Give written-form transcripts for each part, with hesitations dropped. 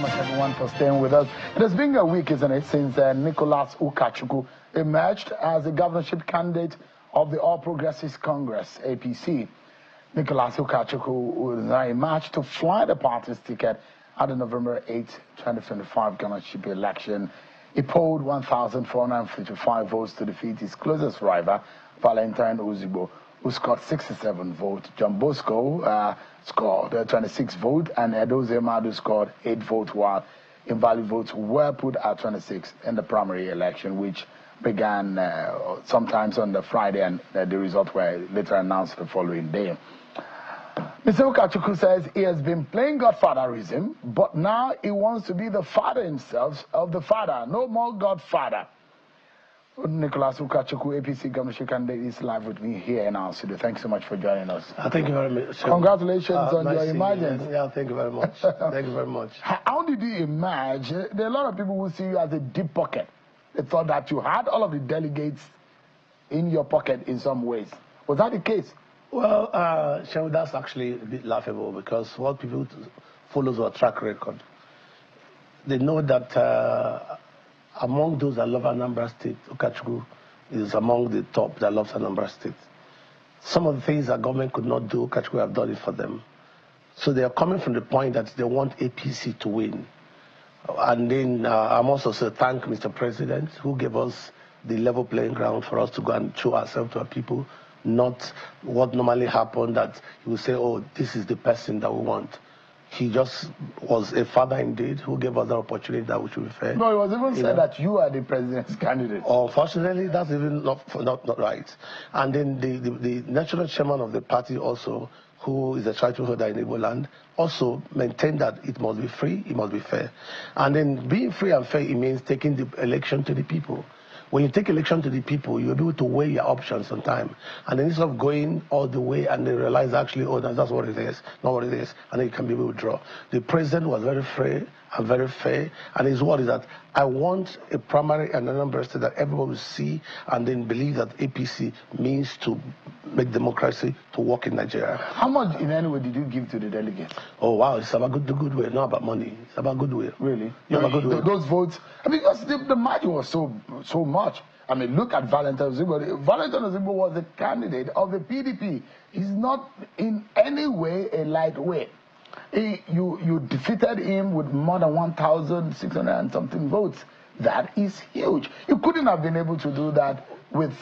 much, everyone, for staying with us. It has been a week, isn't it, since Nicholas Ukachukwu emerged as the governorship candidate of the All Progressives Congress, APC. Nicholas Ukachukwu will now emerge to fly the party's ticket at the November 8, 2025 governorship election. He polled 1,455 votes to defeat his closest rival, Valentine Ozigbo, who scored 67 votes. John Bosco scored 26 votes, and Edoze Madu scored 8 votes, while invalid votes were put at 26 in the primary election, which began sometimes on the Friday, and the results were later announced the following day. Mr. Ukachukwu says he has been playing godfatherism, but now he wants to be the father himself of the father. No more godfather. Nicholas Ukachukwu, APC governorship candidate, is live with me here in our studio. Thanks so much for joining us. Thank you very much. Congratulations on nice your emergence. Yeah, thank you very much. Thank you very much. How did you emerge? There are a lot of people who see you as a deep pocket. They thought that you had all of the delegates in your pocket in some ways. Was that the case? Well, Shehu, that's actually a bit laughable, because what people follow our track record, they know that among those that love Anambra State, Ukachukwu is among the top that loves Anambra State. Some of the things that government could not do, Ukachukwu have done it for them. So they are coming from the point that they want APC to win. And then I'm also to thank Mr. President, who gave us the level playing ground for us to go and show ourselves to our people, not what normally happened, that he would say, oh, this is the person that we want. He just was a father indeed, who gave us the opportunity that we should be fair. No, it was even said that you are the president's candidate. Unfortunately, that's even not right. And then the national chairman of the party also, who is a title holder in Igbo land, also maintained that it must be free, it must be fair. And then being free and fair, it means taking the election to the people. When you take election to the people, you'll be able to weigh your options on time. And then instead of going all the way and then realize actually, oh, that's what it is, not what it is, and then you can be able to withdraw. The president was very free and very fair, and his word is that I want a primary and a number state that everyone will see and then believe that APC means to make democracy to work in Nigeria. How much in any way did you give to the delegates? Oh, wow, it's about goodwill, not about money. It's about goodwill. Really? Yeah, about goodwill. Those votes, I mean, because the margin was so much. I mean, look at Valentine Ozigbo. Valentine Ozigbo was the candidate of the PDP. He's not in any way a lightweight. You defeated him with more than 1,600 and something votes. That is huge. You couldn't have been able to do that with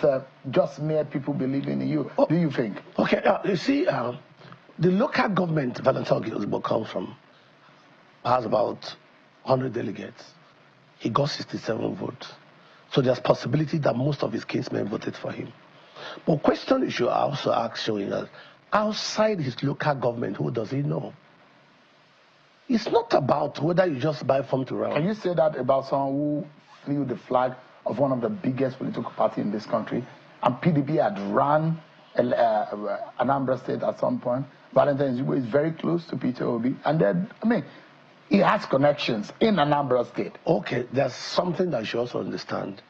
just mere people believing in you. Do you think? Okay, you see, the local government Valentine Ozigbo comes from has about 100 delegates. He got 67 votes. So there's possibility that most of his kinsmen voted for him. But question you should also ask, showing us, outside his local government, who does he know? It's not about whether you just buy form to run. Can you say that about someone who flew the flag of one of the biggest political parties in this country, and PDP had run Anambra State at some point? Valentine Ozigbo is very close to Peter Obi, and then, I mean, he has connections in Anambra State. Okay, there's something that you should also understand.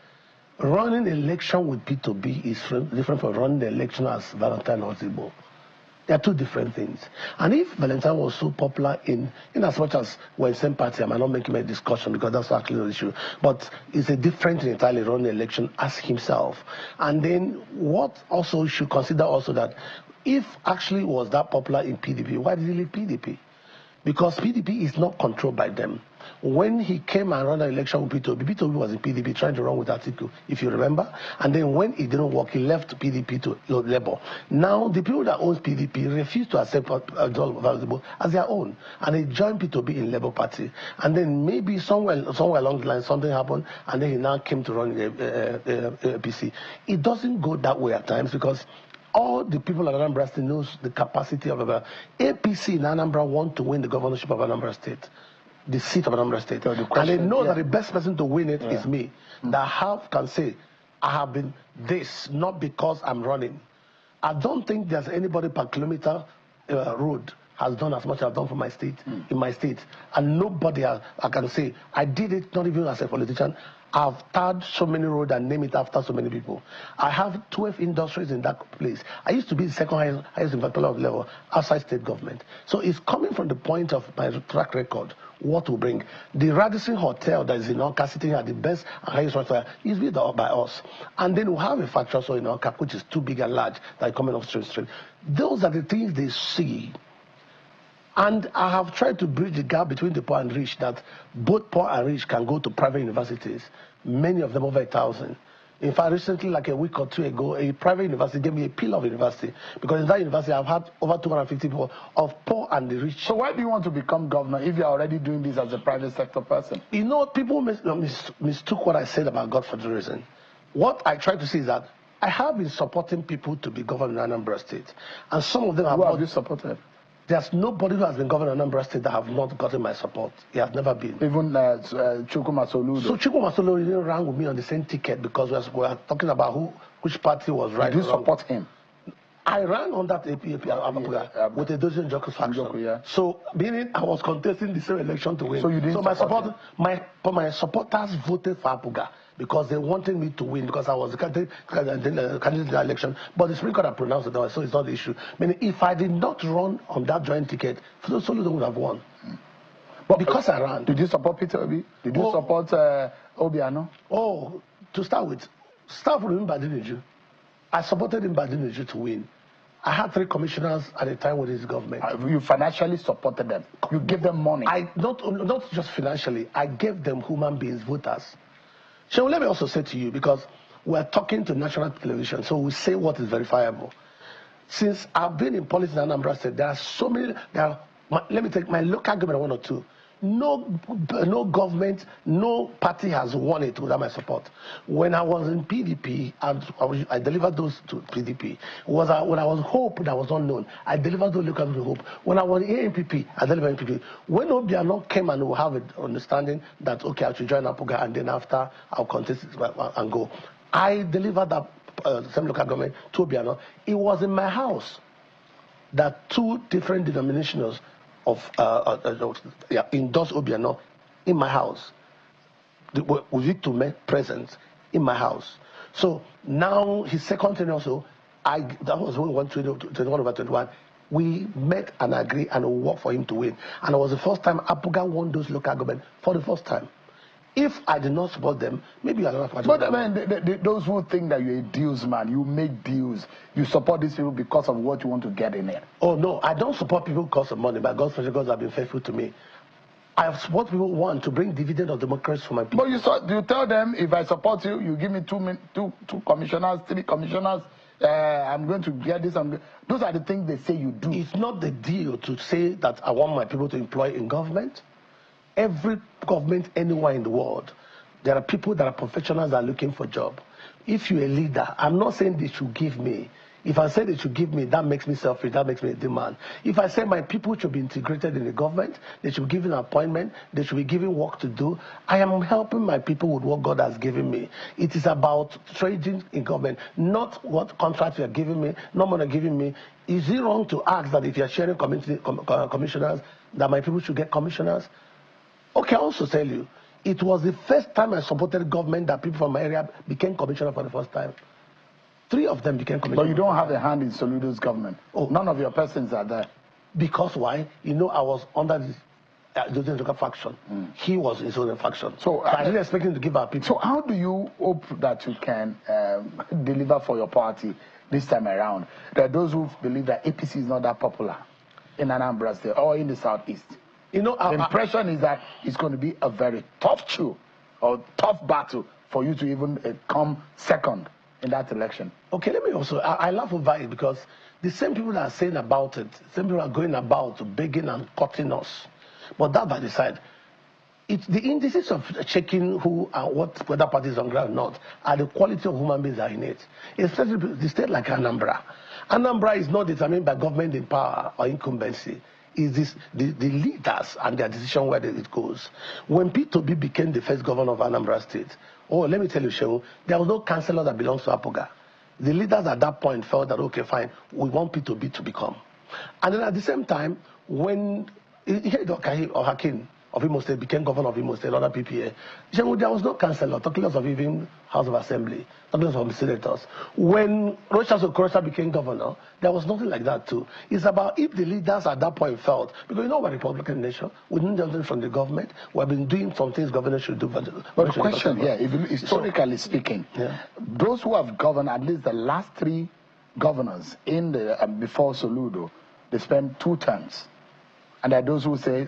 Running an election with P2B is different from running the election as Valentine Ozigbo. They are two different things. And if Valentine was so popular in as much as we're in the same party, I might not make him a discussion because that's actually the issue. But it's a different thing entirely running the election as himself. And then what also you should consider also that if actually was that popular in PDP, why did he leave PDP? Because PDP is not controlled by them. When he came and ran an election with P2B, P2B was in PDP trying to run with Atiku, if you remember. And then when it didn't work, he left PDP to Labour. Now, the people that own PDP refused to accept Ozigbo as their own. And they joined P2B in Labour Party. And then maybe somewhere along the line, something happened, and then he now came to run APC. It doesn't go that way at times, because all the people of Anambra State knows the capacity of APC in Anambra want to win the governorship of Anambra State, the seat of Anambra State. So and they know that the best person to win it is me. That can say, I have been this, not because I'm running. I don't think there's anybody per kilometer road has done as much as I've done for my state, in my state. And nobody I can say, I did it not even as a politician. I've tarred so many roads and named it after so many people. I have 12 industries in that place. I used to be the second highest inventory level outside state government. So it's coming from the point of my track record, what will bring. The Radisson Hotel that is in Oka, sitting at the best and highest hotel, is built by us. And then we'll have a factory also in Oka, which is too big and large, that are coming off street. Those are the things they see. And I have tried to bridge the gap between the poor and rich, that both poor and rich can go to private universities, many of them over 1,000. In fact, recently, like a week or two ago, a private university gave me a pillar of university, because in that university I've had over 250 people of poor and the rich. So why do you want to become governor if you're already doing this as a private sector person? You know, people mistook what I said about God for the reason. What I try to say is that I have been supporting people to be governor in Anambra State, and some of them have. Who have you supported? There's nobody who has been governor of Anambra State that have not gotten my support. He has never been. Even Chukwu Masoludo. So Chukwu Masoludo didn't run with me on the same ticket, because we were talking about which party was right. Did you support him? I ran on that APC with a dozen jokers faction. Yeah. So meaning I was contesting the same election to win. So you didn't support my supporters voted for Apuga, because they wanted me to win, because I was the candidate in the election. But the Supreme Court had pronounced it, so it's not the issue. Meaning, if I did not run on that joint ticket, Soludo would have won. But because I ran. Did you support Peter Obi? Did you support Obiano? Oh, to start with, start from Mbadiniju. I supported Mbadiniju to win. I had 3 commissioners at the time with his government. You financially supported them? You gave them money? Not just financially. I gave them human beings, voters. So let me also say to you, because we're talking to national television, so we say what is verifiable. Since I've been in politics in Anambra State, there are so many. Let me take my local government, 1 or 2. No government, no party has won it without my support. When I was in PDP, I delivered those to PDP. When I was Hope, that was unknown, I delivered those local to Hope. When I was ANPP, I delivered NPP. When Obiano came and we have an understanding that, okay, I should join Apuga, and then after I'll contest and go, I delivered that same local government to Obiano. It was in my house that 2 different denominations of endorsed Obiano in my house. With Victor present in my house. So now his second term also, that was when we went to 21/21. We met and agreed and worked for him to win. And it was the first time Apuga won those local government for the first time. If I did not support them, maybe I don't have. But I mean, those who think that you're a deals man, you make deals, you support these people because of what you want to get in there. Oh no, I don't support people because of money. By God's grace, God have been faithful to me. I support people who want to bring dividend of democracy for my people. But you tell them, if I support you, you give me two commissioners, 3 commissioners. I'm going to get this. Those are the things they say you do. It's not the deal to say that I want my people to employ in government. Every government anywhere in the world, there are people that are professionals that are looking for a job. If you're a leader, I'm not saying they should give me. If I say they should give me, that makes me selfish, that makes me a demand. If I say my people should be integrated in the government, they should be given an appointment, they should be given work to do, I am helping my people with what God has given me. It is about trading in government, not what contract you're giving me, not what you're giving me. Is it wrong to ask that if you're sharing commissioners, that my people should get commissioners? Okay, I also tell you, it was the first time I supported government that people from my area became commissioner for the first time. 3 of them became commissioner. But you don't have a hand in Soludo's government. Oh, none of your persons are there. Because why? You know, I was under the faction. He was in his own faction. So I didn't expect him to give our people. So how do you hope that you can deliver for your party this time around? There are those who believe that APC is not that popular in Anambra State or in the Southeast. You know, the impression is that it's going to be a very tough chew or tough battle for you to even come second in that election. Okay, let me also, I laugh over it because the same people that are saying about it, same people are going about begging and cutting us. But that by the side, it's the indices of checking who and whether parties on ground or not, are the quality of human beings that are in it. Especially the state like Anambra. Anambra is not determined by government in power or incumbency. Is the leaders and their decision where it goes. When P2B became the first governor of Anambra State, let me tell you, Shehu, there was no councillor that belongs to Apuga. The leaders at that point felt that, okay, fine, we want P2B to become. And then at the same time, when Hakim, of Imo State became governor of Imo State, other PPA. There was no councillor, talking less of even House of Assembly, talking less of senators. When Rochas Okorocha became governor, there was nothing like that too. It's about if the leaders at that point felt, because we're a Republican nation, we didn't do anything from the government, we have been doing some things government should do. But the question here, even historically speaking, those who have governed, at least the last 3 governors in the before Soludo, they spent 2 terms. And there are those who say,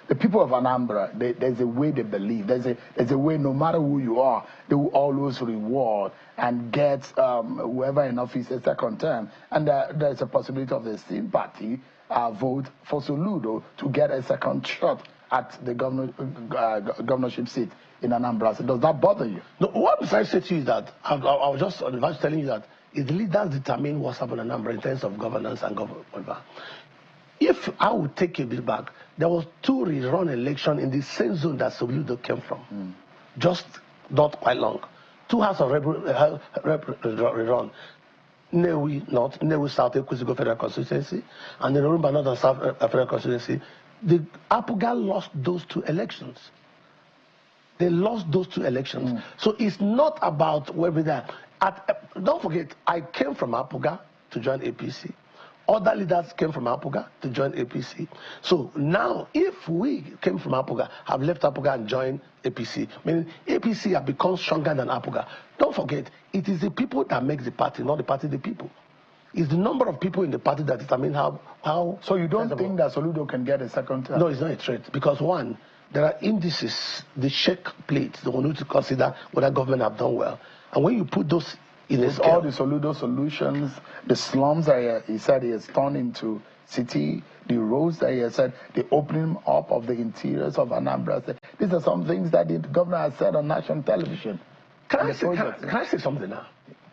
the people of Anambra, there's a way they believe. There's a way, no matter who you are, they will always reward and get whoever in office a second term. And there's a possibility of the same party vote for Soludo to get a second shot at the governorship seat in Anambra. So does that bother you? No, what I'm trying to say to you is that, I was just telling you that, is the leaders determine what's happening in Anambra in terms of governance and government. If I would take a bit back, there was 2 rerun elections in the same zone that Soludo came from. Just not quite long. 2 House of rerun. Newi North, Newi South, Ekusigo Federal Constituency, and the Norumba North and South Federal Constituency. The Apuga lost those 2 elections. They lost those 2 elections. So it's not about where we are. Don't forget, I came from Apuga to join APC. Other leaders came from Apuga to join APC. So now, if we came from Apuga, have left Apuga and joined APC, meaning APC have become stronger than Apuga. Don't forget, it is the people that make the party, not the party the people. It's the number of people in the party that determine how. So you don't think that Soludo can get a second term? No, it's not a threat. Because one, there are indices, the shake plates, the one who to consider whether government have done well. And when you put those in a scale, all the Soludo solutions, the slums that he said he has turned into city, the roads that he has said, the opening up of the interiors of Anambra. These are some things that the governor has said on national television. Can I say something now?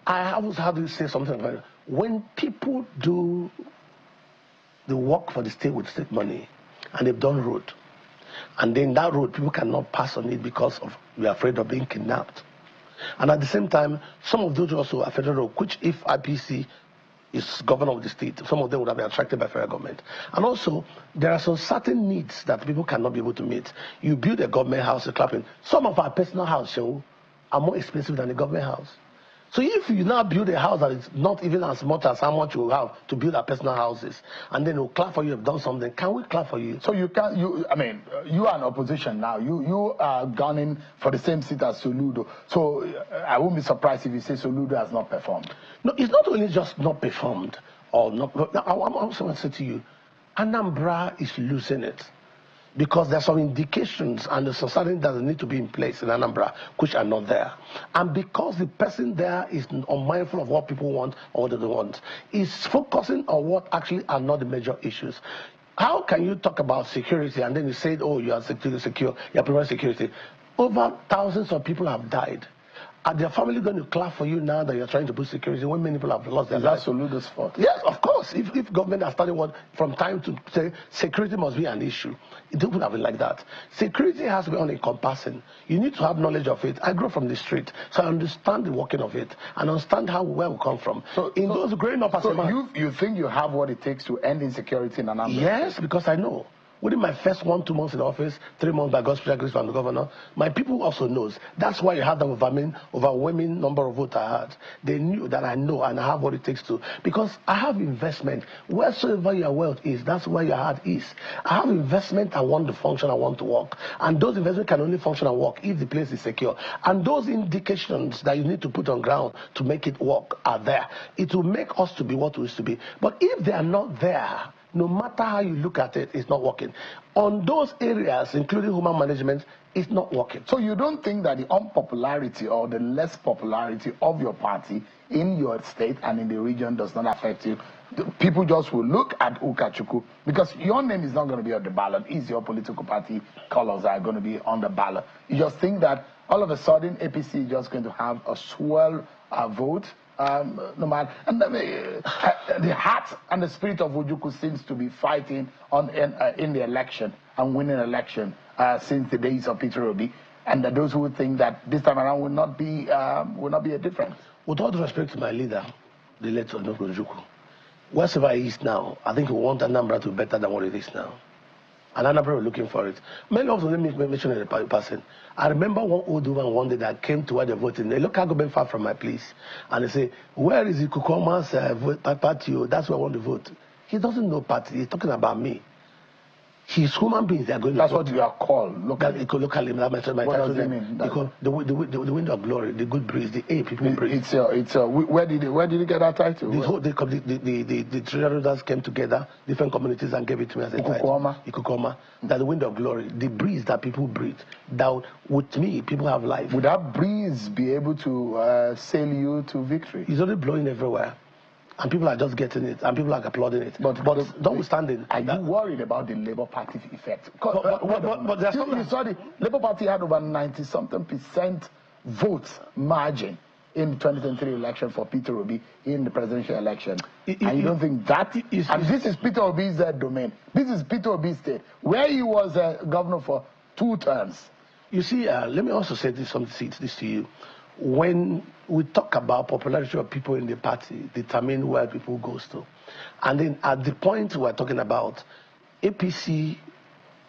I always have to say something about it. When people do the work for the state with state money, and they've done road, and then that road, people cannot pass on it because we are afraid of being kidnapped. And at the same time, some of those also are federal, which if IPC is governor of the state, some of them would have been attracted by federal government. And also, there are some certain needs that people cannot be able to meet. You build a government house, you're clapping. Some of our personal houses are more expensive than the government house. So if you now build a house that is not even as much as how much you have to build our personal houses, and then we'll clap for you, you've done something, can we clap for you? So you can't, you are in opposition now. You are gunning for the same seat as Soludo. So I won't be surprised if you say Soludo has not performed. No, it's not only just not performed, or not. I also want to say to you, Anambra is losing it. Because there's some indications and there's something that need to be in place in Anambra which are not there. And because the person there is unmindful of what people want or what they don't want, is focusing on what actually are not the major issues. How can you talk about security and then you say, oh, you are secure, you are providing security? Over thousands of people have died. Are their family going to clap for you now that you're trying to put security when many people have lost their lives? That's Soludo's fault. Yes, of course. If government has started from time to say security must be an issue, it would have been like that. Security has to be all-encompassing. You need to have knowledge of it. I grew from the street, so I understand the working of it and understand where we come from. So those growing up as a man, you think you have what it takes to end insecurity in Anambra? Yes, because I know. Within my first 1-2 months in office, 3 months by God's special grace from the governor, my people also knows. That's why you have the overwhelming number of votes I had. They knew that I know and I have what it takes to. Because I have investment. Wheresoever your wealth is, that's where your heart is. I have investment I want to function, I want to work. And those investments can only function and work if the place is secure. And those indications that you need to put on ground to make it work are there. It will make us to be what we used to be. But if they are not there, no matter how you look at it, it's not working. On those areas, including human management, it's not working. So you don't think that the unpopularity or the less popularity of your party in your state and in the region does not affect you? People just will look at Ukachukwu because your name is not going to be on the ballot. It's your political party colors that are going to be on the ballot. You just think that all of a sudden APC is just going to have a swell vote? No matter, and the heart and the spirit of Ojukwu seems to be fighting in the election and winning election since the days of Peter Obi, and those who think that this time around will not be a difference. With all due respect to my leader, the late Ojukwu, wherever he is now, I think we want Anambra to be better than what it is now. and Anambra were looking for it. Many of them mentioned the person. I remember one old woman one day that came to where they're voting. A local government far from my place. And they say, where is the Kukoma's party? That's where I want to vote. He doesn't know party. He's talking about me. He's human beings. They are going. That's to what you are called locally. Locally, what does it mean? Because the wind of glory, the good breeze, the air people breathe. Where did you get that title? The traders came together, different communities, and gave it to me as a title. Ikukoma. That the wind of glory, the breeze that people breathe. That with me, people have life. Would that breeze be able to sail you to victory? It's only blowing everywhere. And people are just getting it, and people are applauding it. But notwithstanding, are you worried about the Labour Party's effect? But you saw the Labour Party had over 90-something% vote margin in the 2023 election for Peter Obi in the presidential election. And you don't think that is... And this is Peter Obi's domain. This is Peter Obi's state, where he was governor for 2 terms. You see, let me also say this to you. When we talk about popularity of people in the party, determine where people goes to. And then at the point we're talking about, APC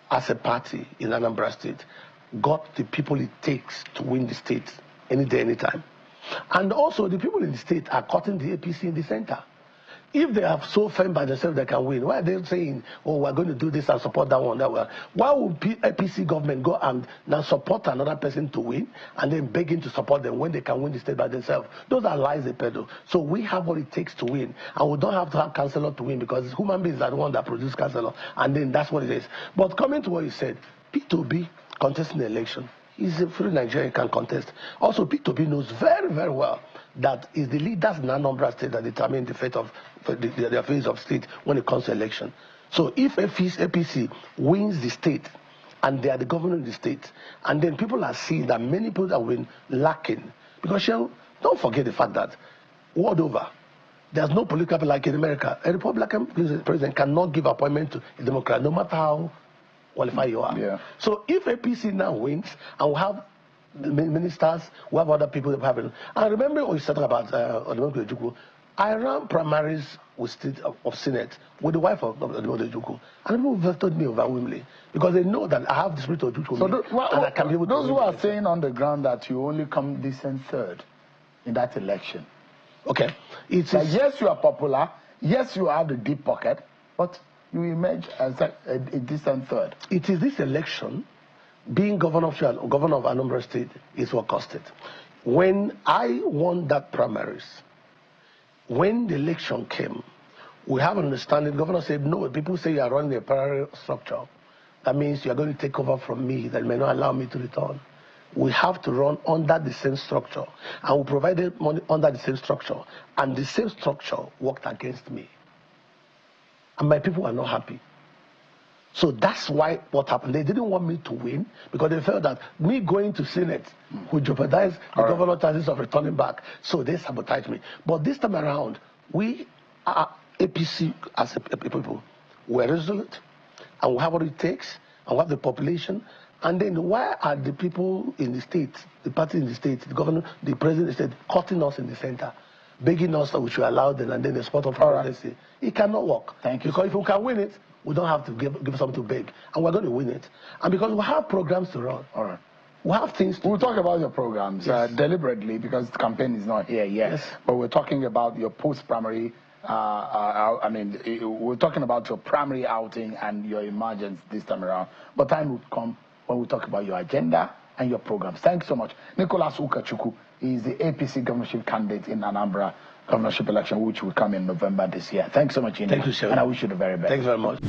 as a party in Anambra State got the people it takes to win the state any day, anytime. And also the people in the state are cutting the APC in the center. If they are so firm by themselves they can win, why are they saying, oh, we're going to do this and support that one, that one? Why would APC government go and now support another person to win and then begging to support them when they can win the state by themselves? Those are lies they peddle. So we have what it takes to win. And we don't have to have councillor to win because human beings are the one that produce councillor. And then that's what it is. But coming to what you said, P2B contesting the election. He's a free Nigerian, can contest. Also, P2B knows very, very well that it's the leaders in Anambra State that determine the fate of the affairs of state when it comes to election. So if APC wins the state and they are the governor of the state, and then people are seeing that many people have been lacking, because don't forget the fact that world over, there's no political like in America. A Republican president cannot give appointment to a Democrat, no matter how qualified you are. Yeah. So if APC now wins and we have ministers, we have other people that have it. And remember what you said about Ukachukwu. I ran primaries with state of Senate with the wife of Ukachukwu. And people voted me overwhelmingly because they know that I have the spirit of Ukachukwu. So I can be able to those who are saying on the ground that you only come distant third in that election. Okay. It's like, yes, you are popular. Yes, you have the deep pocket, but you emerge as a distant third. It is this election, being governor of Anambra State, is what cost it. When I won that primaries, when the election came, we have an understanding. The governor said, no, people say you are running a parallel structure. That means you are going to take over from me, that may not allow me to return. We have to run under the same structure. And we provided money under the same structure. And the same structure worked against me. And my people are not happy. So that's why what happened. They didn't want me to win because they felt that me going to Senate would jeopardize the governor's chances of returning back. So they sabotaged me. But this time around, we are APC as a people. We're resolute and we have what it takes and we have the population. And then why are the people in the state, the party in the state, the governor, the president of the state, cutting us in the center? Begging us that we should allow them and then the spot of presidency. It cannot work. Thank you. Because if we can win it, we don't have to give something to beg. And we're going to win it. And because we have programs to run. All right. We have things to We'll talk about your programs deliberately because the campaign is not here yet. Yes. But we're talking about your post-primary, we're talking about your primary outing and your emergence this time around. But time will come when we talk about your agenda and your programs. Thanks so much. Nicholas Ukachukwu is the APC governorship candidate in Anambra governorship election, which will come in November this year. Thanks so much, India. Thank you, sir. And I wish you the very best. Thanks very much.